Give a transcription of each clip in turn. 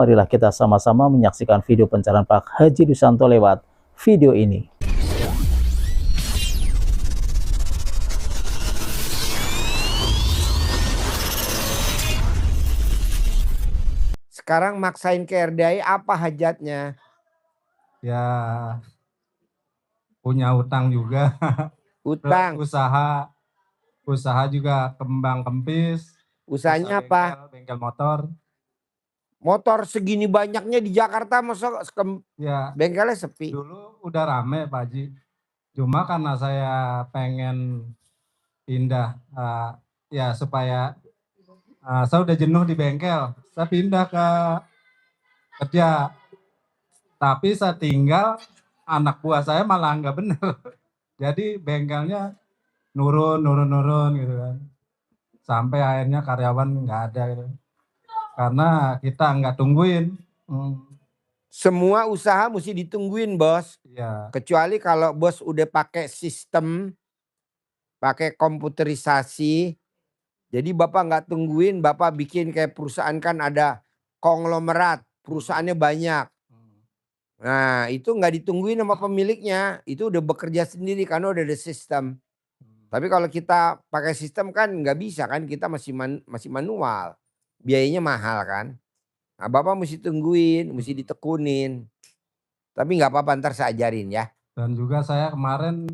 Marilah kita sama-sama menyaksikan video pencarian Pak Haji Dusanto lewat video ini. Sekarang maksain ke RDI apa hajatnya? Ya punya utang juga. Utang. Usaha juga kembang kempis. Usahanya apa? Bengkel motor. Motor segini banyaknya di Jakarta masa Ya, bengkelnya sepi. Dulu udah rame Pak Haji. Cuma karena saya pengen pindah ya supaya saya udah jenuh di bengkel. Saya pindah ke kerja. Tapi saya tinggal, anak buah saya malah nggak bener. Jadi bengkelnya nurun gitu kan. Sampai akhirnya karyawan nggak ada gitu. Karena kita nggak tungguin. Semua usaha mesti ditungguin bos. Iya. Kecuali kalau bos udah pakai sistem, pakai komputerisasi. Jadi bapak nggak tungguin, bapak bikin kayak perusahaan kan ada konglomerat, perusahaannya banyak. Nah itu nggak ditungguin sama pemiliknya, itu udah bekerja sendiri karena udah ada sistem. Tapi kalau kita pakai sistem kan nggak bisa kan, kita masih manual, biayanya mahal kan. Nah, bapak mesti tungguin, mesti ditekunin. Tapi nggak apa-apa, ntar saya ajarin ya. Dan juga saya kemarin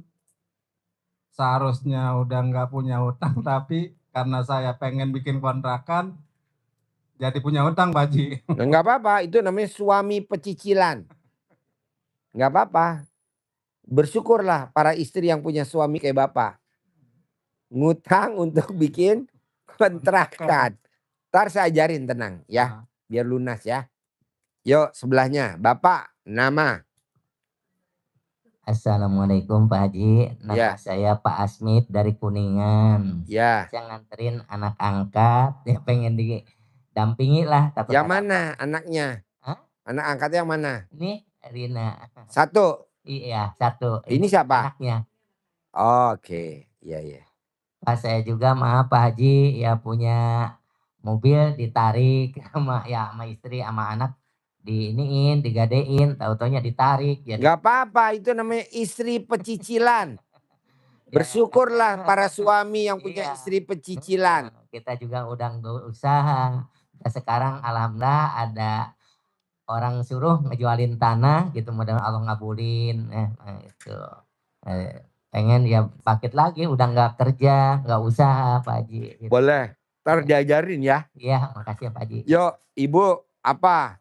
seharusnya udah nggak punya utang, tapi karena saya pengen bikin kontrakan, jadi punya utang Pak Haji. Nggak apa-apa, itu namanya suami pecicilan. Nggak apa-apa. Bersyukurlah para istri yang punya suami kayak bapak. Ngutang untuk bikin kontrakan. Ntar saya ajarin, tenang ya. Biar lunas ya. Yuk sebelahnya. Bapak, nama. Assalamualaikum Pak Haji. Nama saya Pak Asmit dari Kuningan. Ya. Saya nganterin anak angkat. Ya pengen didampingi lah. Yang mana anaknya? Hah? Anak angkatnya yang mana? Ini Rina. Satu? Iya, satu. Ini siapa? Anaknya. Oke, iya. Pak saya juga maaf Pak Haji, ya punya mobil ditarik sama istri sama anak, digadein, tahu-taunya ditarik. Jadi... Gak apa-apa, itu namanya istri pecicilan. Bersyukurlah para suami yang punya istri pecicilan. Kita juga udah berusaha. Nah, sekarang alhamdulillah ada orang suruh ngejualin tanah gitu, mudah-mudahan Allah ngabulin. Itu pengen ya paket lagi, udah nggak kerja, nggak usaha Pak Haji. Gitu. Boleh, ntar diajarin ya. Iya, makasih Pak Haji. Yuk, Ibu apa?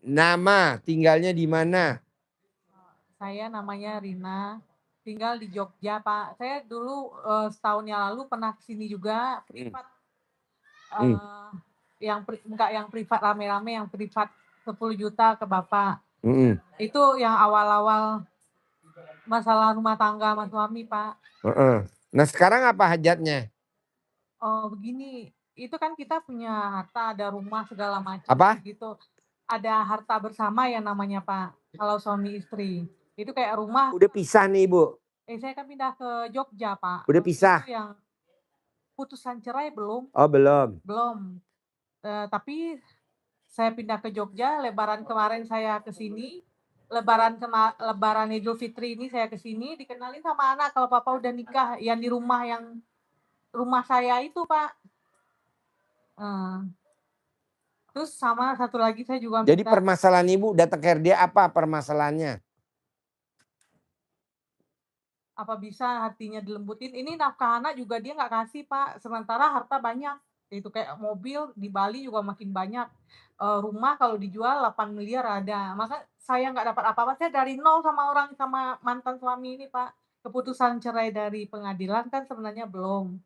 Nama, tinggalnya di mana? Saya namanya Rina, tinggal di Jogja Pak. Saya dulu setahun yang lalu pernah kesini juga, privat. Yang privat rame-rame, yang privat 10 juta ke Bapak. Itu yang awal-awal masalah rumah tangga sama suami Pak. Nah sekarang apa hajatnya? Oh begini, itu kan kita punya harta, ada rumah segala macam. Apa? Gitu. Ada harta bersama yang namanya Pak, kalau suami istri. Itu kayak rumah. Udah pisah nih Ibu? Saya kan pindah ke Jogja Pak. Udah pisah? Itu yang putusan cerai belum. Oh belum? Belum. Tapi saya pindah ke Jogja, lebaran kemarin saya ke sini. Lebaran Idul Fitri ini saya ke sini, dikenalin sama anak kalau papa udah nikah yang di rumah saya itu Pak. Terus sama satu lagi saya juga minta. Jadi permasalahan Ibu datang ke RD apa permasalahannya? Apa bisa hatinya dilembutin? Ini nafkah anak juga dia nggak kasih Pak. Sementara harta banyak. Itu kayak mobil di Bali juga makin banyak. Rumah kalau dijual 8 miliar ada. Maka saya nggak dapat apa-apa. Saya dari nol sama mantan suami ini Pak. Keputusan cerai dari pengadilan kan sebenarnya belum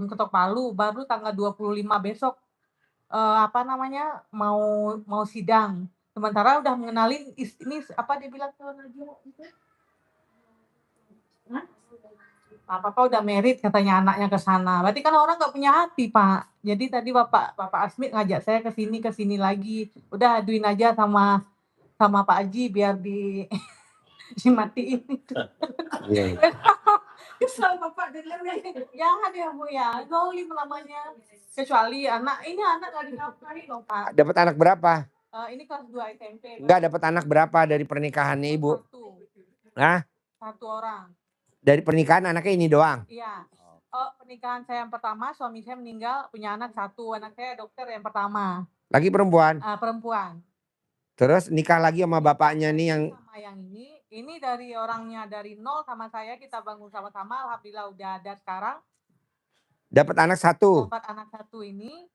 ketok palu. Baru tanggal 25 besok mau sidang. Sementara udah mengenalin ini apa dia bilang ke Nadia itu? Papa udah merit katanya anaknya ke sana. Berarti kan orang nggak punya hati Pak. Jadi tadi Bapak Asmit ngajak saya ke sini lagi. Udah aduin aja sama Pak Haji biar dimatiin itu. Kesal Bapak dengarnya. Jangan ya Bu ya, zolim namanya. Kecuali anak, ini anak nggak dinafkahi loh Pak. Dapat anak berapa? Ini kelas 2 SMP Pak. Enggak, dapat anak berapa dari pernikahannya Ibu? Satu. Hah? Satu orang. Dari pernikahan anaknya ini doang? Iya. Pernikahan saya yang pertama, suami saya meninggal, punya anak satu. Anak saya dokter yang pertama. Lagi perempuan? Perempuan. Terus nikah lagi sama bapaknya nih yang Sama yang ini dari orangnya dari nol sama saya, kita bangun sama-sama. Alhamdulillah udah ada sekarang. dapat anak satu. Dapat anak satu ini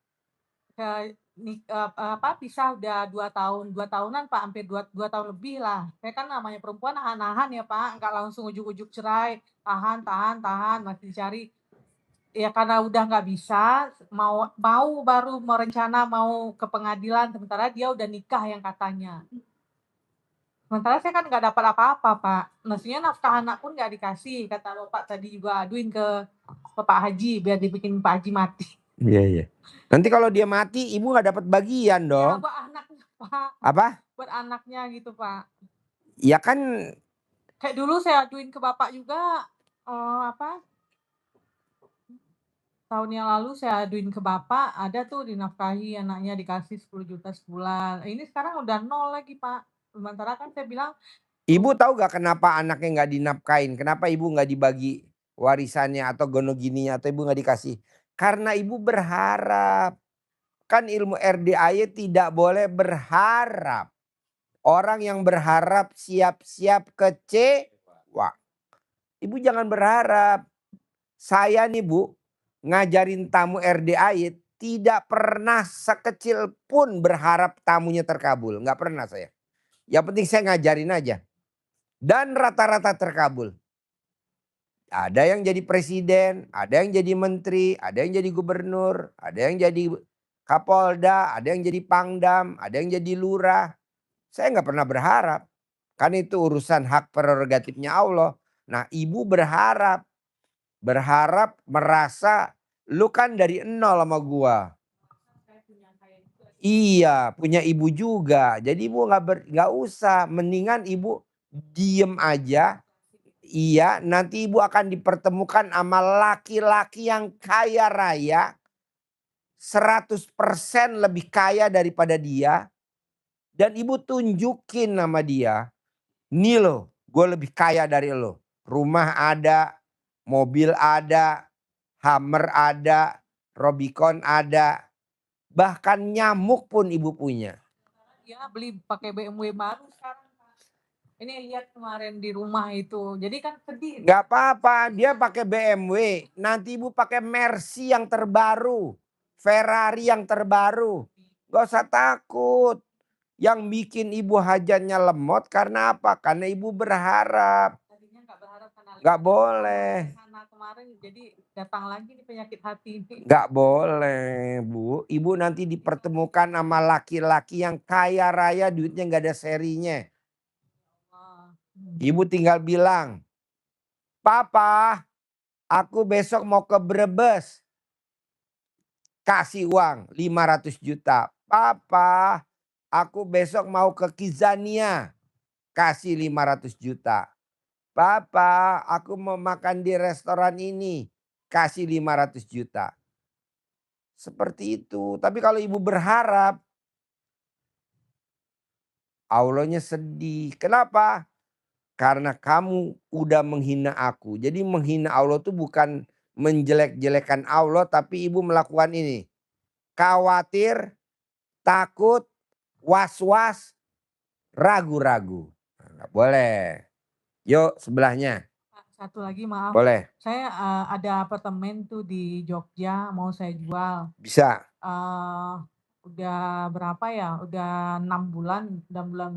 pisah udah 2 tahunan Pak, hampir 2 tahun lebih lah. Saya kan namanya perempuan nahan-nahan ya Pak, nggak langsung ujuk-ujuk cerai, tahan, masih dicari. Ya karena udah nggak bisa, mau baru merencana mau ke pengadilan, sementara dia udah nikah yang katanya. Sementara saya kan nggak dapat apa-apa Pak, maksudnya nafkah anak pun nggak dikasih, kata Bapak tadi juga aduin ke Pak Haji biar dibikin Pak Haji mati. Iya. Nanti kalau dia mati ibu nggak dapat bagian Ya dong. buat anaknya Pak, Apa? buat anaknya gitu Pak. Ya kan Kayak dulu saya aduin ke Bapak juga, tahun yang lalu saya aduin ke Bapak, ada tuh dinafkahi anaknya dikasih 10 juta sebulan. Ini sekarang udah nol lagi Pak. Sementara kan saya bilang, ibu tahu gak kenapa anaknya nggak dinafkain? Kenapa ibu nggak dibagi warisannya atau gonogininya atau ibu nggak dikasih? Karena ibu berharap. Kan ilmu RDAY tidak boleh berharap. Orang yang berharap siap-siap kecewa. Ibu jangan berharap. Saya nih Bu, ngajarin tamu RDAY tidak pernah sekecil pun berharap tamunya terkabul. Nggak pernah saya. Yang penting saya ngajarin aja. Dan rata-rata terkabul. Ada yang jadi presiden, ada yang jadi menteri, ada yang jadi gubernur, ada yang jadi kapolda, ada yang jadi pangdam, ada yang jadi lurah. Saya nggak pernah berharap. Kan itu urusan hak prerogatifnya Allah. Nah ibu berharap. Berharap merasa lu kan dari nol sama gua. Iya punya ibu juga. Jadi ibu nggak usah. Mendingan ibu diem aja. Iya, nanti ibu akan dipertemukan sama laki-laki yang kaya raya. 100% lebih kaya daripada dia. Dan ibu tunjukin sama dia. Nih loh, gue lebih kaya dari lo. Rumah ada, mobil ada, Hummer ada, Robicon ada. Bahkan nyamuk pun ibu punya. ya beli pakai BMW baru sekarang. Ini lihat kemarin di rumah itu, jadi kan sedih. Gak apa-apa, dia pakai BMW. Nanti ibu pakai Mercy yang terbaru. Ferrari yang terbaru. Gak usah takut. Yang bikin ibu hajatnya lemot karena apa? Karena ibu berharap. Tadinya nggak berharap karena Gak boleh. karena kemarin jadi datang lagi nih penyakit hati ini. Gak boleh Bu. Ibu nanti dipertemukan sama laki-laki yang kaya raya duitnya gak ada serinya. Ibu tinggal bilang, Papa, aku besok mau ke Brebes. Kasih uang 500 juta. Papa, aku besok mau ke Kizania. Kasih 500 juta. Papa, aku mau makan di restoran ini. Kasih 500 juta. Seperti itu. Tapi kalau ibu berharap, Allahnya sedih. Kenapa? Karena kamu udah menghina aku. Jadi menghina Allah itu bukan menjelek-jelekan Allah. Tapi ibu melakukan ini. Khawatir, takut, was-was, ragu-ragu. Nggak boleh. Yuk sebelahnya. Satu lagi maaf. Boleh. Saya ada apartemen tuh di Jogja mau saya jual. Bisa. Udah berapa ya? Udah 6 bulan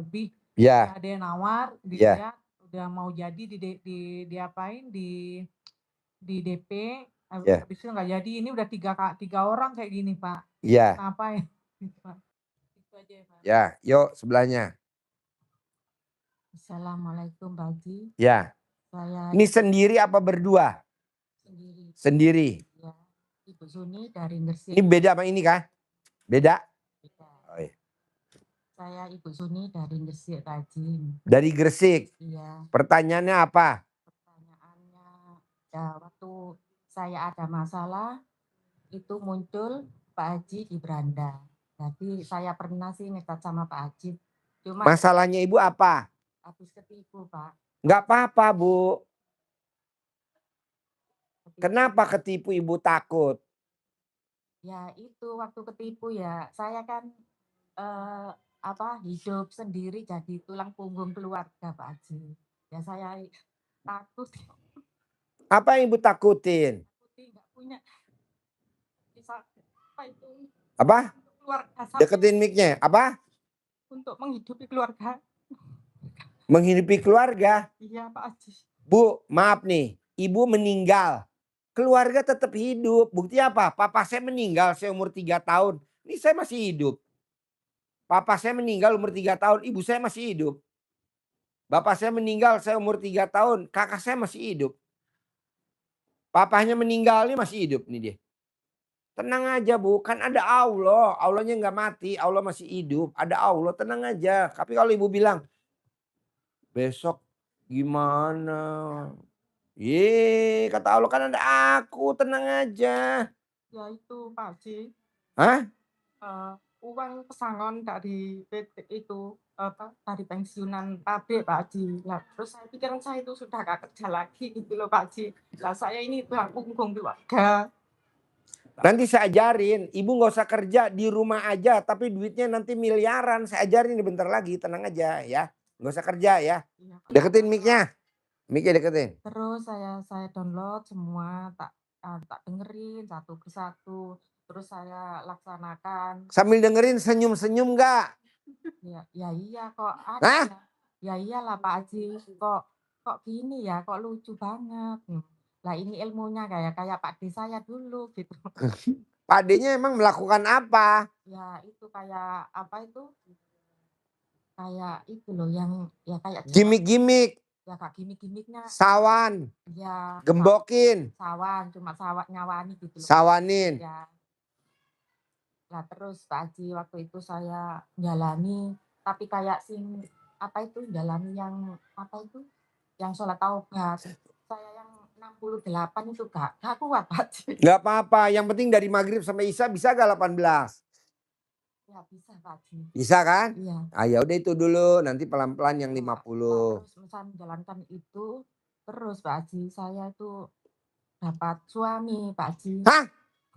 lebih. Ya. Ada yang nawar, dilihat udah mau jadi diapain di DP. Habis itu nggak jadi. Ini udah tiga orang kayak gini Pak. Iya. Kenapa ya? Gitu, Pak. Itu aja ya Pak. Ya, yuk sebelahnya. Assalamualaikum Pak Haji. Ya. Ini sendiri apa berdua? Sendiri. Sendiri. Ya. Ibu Suni dari Gresik. Ini beda sama ini kah? Beda? Beda. Oh, iya. Saya Ibu Suni dari Gresik Pak Haji. Dari Gresik. Iya. Pertanyaannya apa? Pertanyaannya Nah, waktu saya ada masalah itu muncul Pak Haji di beranda. Jadi saya pernah sih ngecat sama Pak Haji. Cuma Masalahnya ibu apa? habis ketipu Pak. Nggak apa-apa Bu. Ketipu. Kenapa ketipu ibu takut? Ya itu waktu ketipu ya saya kan hidup sendiri jadi tulang punggung keluarga Pak Haji. Ya saya takut. Apa yang ibu takutin? Nggak punya bisa apa itu Apa? keluarga saya Deketin mic-nya. Apa? untuk menghidupi keluarga. Menghidupi keluarga. Iya Pak Haji. Bu, maaf nih. Ibu meninggal. Keluarga tetap hidup. Bukti apa? Papa saya meninggal saya umur 3 tahun. Ini saya masih hidup. Papa saya meninggal umur 3 tahun. Ibu saya masih hidup. Bapak saya meninggal saya umur 3 tahun. Kakak saya masih hidup. Papahnya meninggal ini masih hidup nih dia. Tenang aja Bu, kan ada Allah. Allahnya nggak mati, Allah masih hidup. Ada Allah, tenang aja. Tapi kalau ibu bilang, besok gimana? Kata Allah kan ada aku, tenang aja. Ya itu Pak Haji. Hah? Uang pesangon dari PT itu dari pensiunan pabrik Pak Haji. Lah terus saya pikiran saya itu sudah gak kerja lagi gitu loh Pak Haji. Lah saya ini tulang punggung keluarga. Nanti saya ajarin, ibu nggak usah kerja di rumah aja, tapi duitnya nanti miliaran. Saya ajarin bentar lagi, tenang aja ya. Nggak usah kerja ya. Iya, Pak. Deketin mic-nya. Mic-nya deketin. Terus saya download semua tak dengerin satu persatu. Terus saya laksanakan. Sambil dengerin senyum-senyum nggak? Ya iya kok ada. Hah? Ya iyalah Pak Haji. Kok gini ya, kok lucu banget. Lah ini ilmunya kayak Pak D saya dulu gitu. Pak D-nya emang melakukan apa? Ya itu kayak apa itu? Kayak itu loh yang ya kayak Gimik-gimik. Ya kak gimik-gimiknya. Sawan. Ya. Gembokin. Sawan, cuma nyawani gitu loh. Sawanin. Ya. Lah terus Pak Haji waktu itu saya jalani, tapi kayak apa itu jalani yang apa itu? Yang sholat taubat. Saya yang 68 itu gak kuat Pak Haji. Gak apa-apa, yang penting dari maghrib sampai isya bisa gak 18? Ya bisa Pak Haji. Bisa kan? Iya. Ya udah itu dulu, nanti pelan-pelan yang 50. Terus misalnya menjalankan itu, terus Pak Haji saya itu dapat suami Pak Haji. Hah?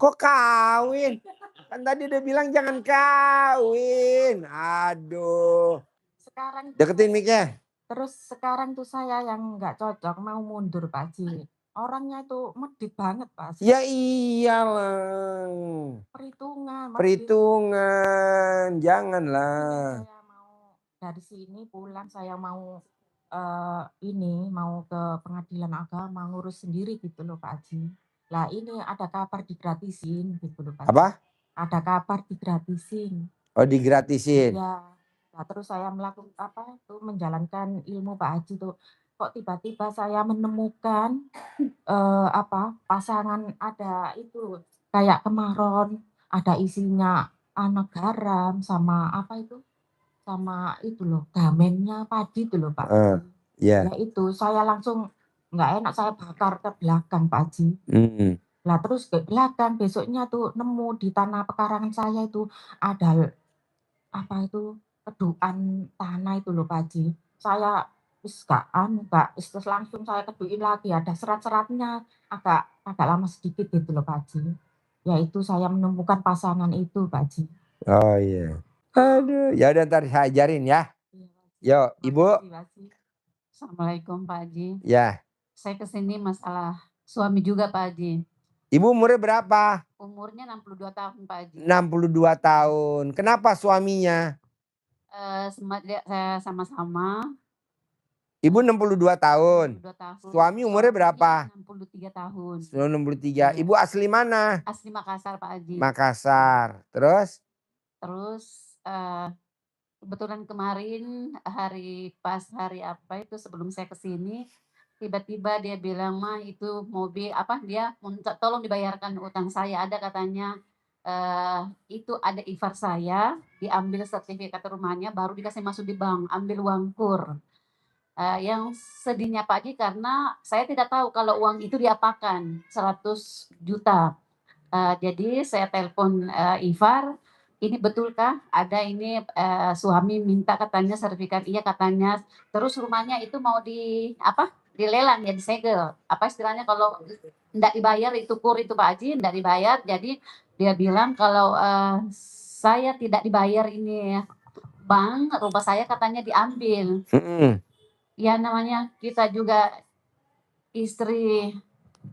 Kok kawin? Kan tadi udah bilang jangan kawin. Aduh. Sekarang deketin mic-nya. Terus sekarang tuh saya yang nggak cocok mau mundur Pak Haji. Orangnya itu medit banget Pak Haji. Ya iyalah. Perhitungan. Janganlah. Saya mau dari sini pulang saya mau mau ke pengadilan agama ngurus sendiri gitu loh Pak Haji. Lah ini ada kabar digratisin gitu loh Pak Haji. Apa? Ada kabar digratisin. Oh digratisin. Iya. Nah, terus saya menjalankan ilmu Pak Haji tuh. Kok tiba-tiba saya menemukan pasangan ada itu kayak kemaron, ada isinya anak garam sama apa itu? Sama itu loh, gamennya padi itu loh Pak Haji. Yeah. Ya itu saya langsung nggak enak saya bakar ke belakang Pak Haji. Lah terus ke belakang besoknya tuh nemu di tanah pekarangan saya itu ada apa itu kedukan tanah itu loh Pak Haji. Saya terus langsung saya keduin lagi ada serat-seratnya agak lama sedikit gitu loh Pak Haji. Yaitu saya menemukan pasangan itu Pak Haji. Oh iya. Aduh, ya udah ntar saya ajarin ya. Yo, Ibu. Assalamualaikum Pak Haji. Ya. Saya kesini masalah suami juga Pak Haji. Ibu umurnya berapa? Umurnya 62 tahun Pak Haji. 62 tahun. Kenapa suaminya? Saya sama-sama. Ibu 62 tahun. 62 tahun. Suami umurnya berapa? 63 tahun. 63. Ya. Ibu asli mana? Asli Makassar Pak Haji. Makassar. Terus kebetulan kemarin pas hari apa itu sebelum saya kesini tiba-tiba dia bilang mah itu mobil dia tolong dibayarkan utang saya ada katanya itu ada ivar saya diambil sertifikat rumahnya baru dikasih masuk di bank ambil uang kur. Yang sedihnya Pak Haji karena saya tidak tahu kalau uang itu diapakan, 100 juta. Jadi saya telepon, Ivar, "Ini betulkah ada ini, suami minta katanya sertifikat?" "Iya," katanya. Terus rumahnya itu mau dilelang ya, disegel. Apa istilahnya kalau ndak dibayar itu kur itu Pak Haji, ndak dibayar. Jadi dia bilang kalau, "Saya tidak dibayar ini bank, rumah saya katanya diambil." Ya namanya kita juga istri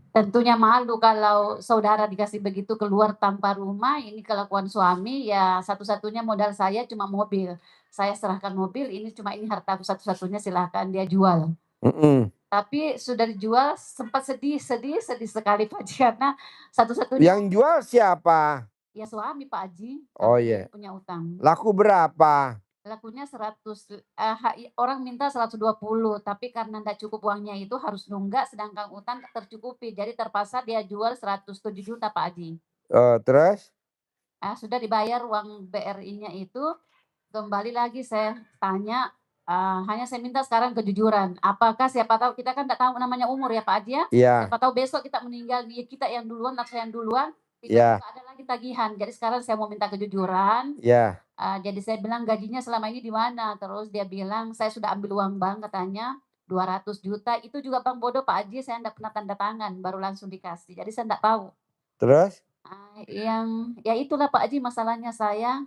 tentunya malu kalau saudara dikasih begitu keluar tanpa rumah, ini kelakuan suami, ya satu-satunya modal saya cuma mobil. Saya serahkan mobil, ini harta satu-satunya silahkan dia jual. Tapi sudah dijual sempat sedih sekali Pak Haji karena satu-satunya Yang jual siapa? ya suami Pak Haji, Oh karena dia iya. punya utang. Laku berapa? Lakunya 100, orang minta 120, tapi karena ndak cukup uangnya itu harus nunggak, sedangkan utang tak tercukupi. Jadi terpaksa dia jual 107 juta Pak Haji. Terus? Sudah dibayar uang BRI-nya itu, kembali lagi saya tanya, hanya saya minta sekarang kejujuran. Apakah siapa tahu kita kan nggak tahu namanya umur ya Pak Haji ya. Iya. Siapa tahu besok kita meninggal, dia kita yang duluan atau saya yang duluan, Iya. tiba-tiba ada lagi tagihan. Jadi sekarang saya mau minta kejujuran. Iya. Jadi saya bilang, "Gajinya selama ini di mana?" Terus dia bilang, "Saya sudah ambil uang bank," katanya, 200 juta. Itu juga bank bodoh Pak Haji, saya ndak pernah tanda tangan, baru langsung dikasih. Jadi saya ndak tahu. Terus? Ya itulah Pak Haji masalahnya saya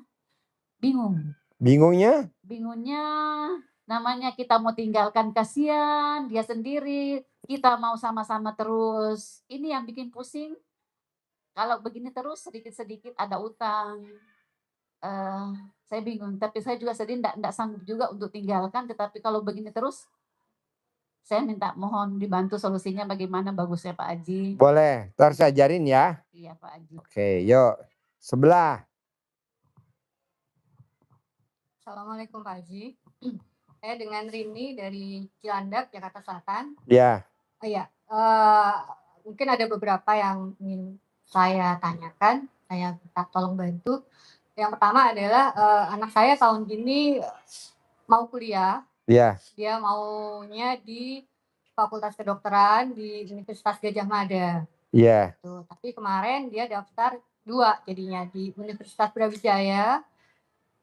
bingung. Bingungnya? Bingungnya namanya kita mau tinggalkan kasihan, dia sendiri, kita mau sama-sama terus. Ini yang bikin pusing, kalau begini terus sedikit-sedikit ada utang. Saya bingung, tapi saya juga sedih ndak sanggup juga untuk tinggalkan, tetapi kalau begini terus, saya minta mohon dibantu solusinya bagaimana bagusnya Pak Haji. Boleh, entar saya ajarin ya. Iya Pak Haji. Oke, yuk. Sebelah. Assalamualaikum Pak Haji. Saya dengan Rini dari Cilandak, Jakarta Selatan. Ya. Oh iya, mungkin ada beberapa yang ingin saya tanyakan, saya minta tolong bantu. Yang pertama adalah, anak saya tahun ini mau kuliah. Iya. Dia maunya di Fakultas Kedokteran di Universitas Gadjah Mada. Iya. Tuh, tapi kemarin dia daftar 2 jadinya, di Universitas Brawijaya,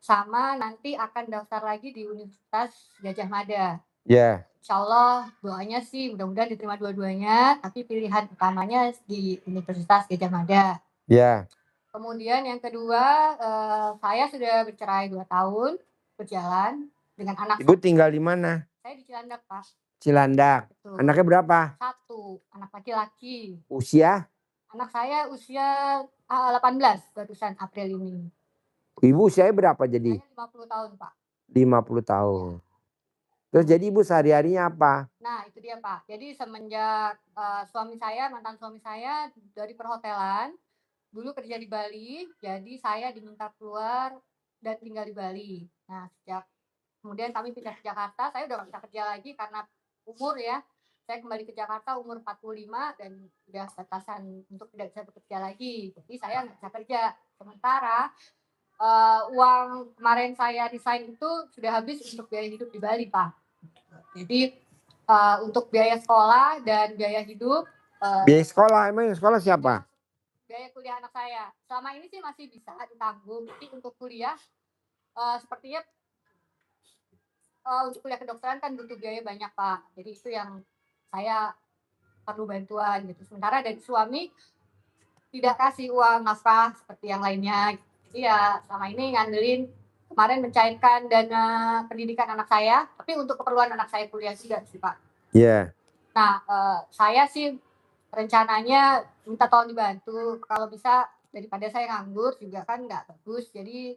sama nanti akan daftar lagi di Universitas Gadjah Mada. Iya. Insyaallah doanya sih mudah-mudahan diterima dua-duanya, tapi pilihan utamanya di Universitas Gadjah Mada. Iya. Kemudian yang kedua, saya sudah bercerai 2 tahun berjalan dengan anak. Ibu tinggal di mana? Saya di Cilandak, Pak. Cilandak. Betul. Anaknya berapa? 1, anak laki-laki. Usia? Anak saya usia 18 barusan April ini. Ibu usianya berapa jadi? Saya 50 tahun, Pak. 50 tahun. Terus jadi ibu sehari-harinya apa? Nah itu dia Pak, jadi semenjak mantan suami saya dari perhotelan, dulu kerja di Bali, jadi saya diminta keluar dan tinggal di Bali. Nah kemudian kami pindah ke Jakarta, saya udah gak bisa kerja lagi karena umur ya. Saya kembali ke Jakarta umur 45 dan udah batasan untuk tidak bisa bekerja lagi. Jadi saya nggak bisa kerja. Sementara uang kemarin saya resign itu sudah habis untuk biaya hidup di Bali, Pak. Jadi untuk biaya sekolah dan biaya hidup. Biaya sekolah, emang yang sekolah siapa? Biaya kuliah anak saya. Selama ini sih masih bisa ditanggung. Tapi untuk kuliah sepertinya untuk kuliah kedokteran kan butuh biaya banyak Pak. Jadi itu yang saya perlu bantuan gitu. Sementara dari suami tidak kasih uang nafkah seperti yang lainnya. Jadi ya selama ini ngandelin kemarin mencairkan dana pendidikan anak saya, tapi untuk keperluan anak saya kuliah juga sih Pak. Iya. Nah saya sih rencananya minta tolong dibantu. Kalau bisa daripada saya nganggur juga kan nggak bagus. Jadi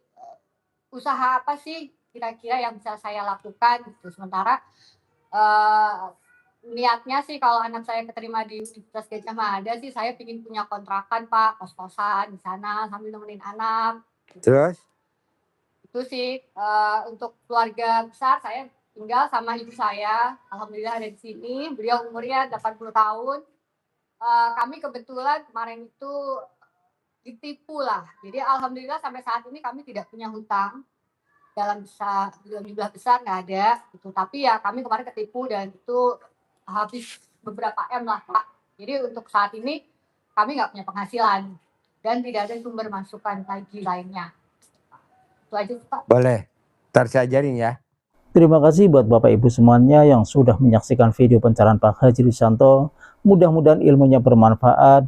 usaha apa sih kira-kira yang bisa saya lakukan gitu. Sementara niatnya sih kalau anak saya keterima di Universitas Gadjah Mada sih saya ingin punya kontrakan Pak, kos-kosan di sana sambil nemenin anak. Terus? Itu sih untuk keluarga besar saya tinggal sama ibu saya, alhamdulillah ada di sini. Beliau umurnya 80 tahun. Kami kebetulan kemarin itu ditipu lah. Jadi alhamdulillah sampai saat ini kami tidak punya hutang. dalam jumlah besar nggak ada gitu. Tapi ya kami kemarin ketipu dan itu habis beberapa M lah Pak. Jadi untuk saat ini kami nggak punya penghasilan dan tidak ada sumber masukan lagi lainnya. Itu aja Pak. Boleh, ntar saya ajarin ya. Terima kasih buat Bapak Ibu semuanya yang sudah menyaksikan video pencerahan Pak Haji Rudianto. Mudah-mudahan ilmunya bermanfaat.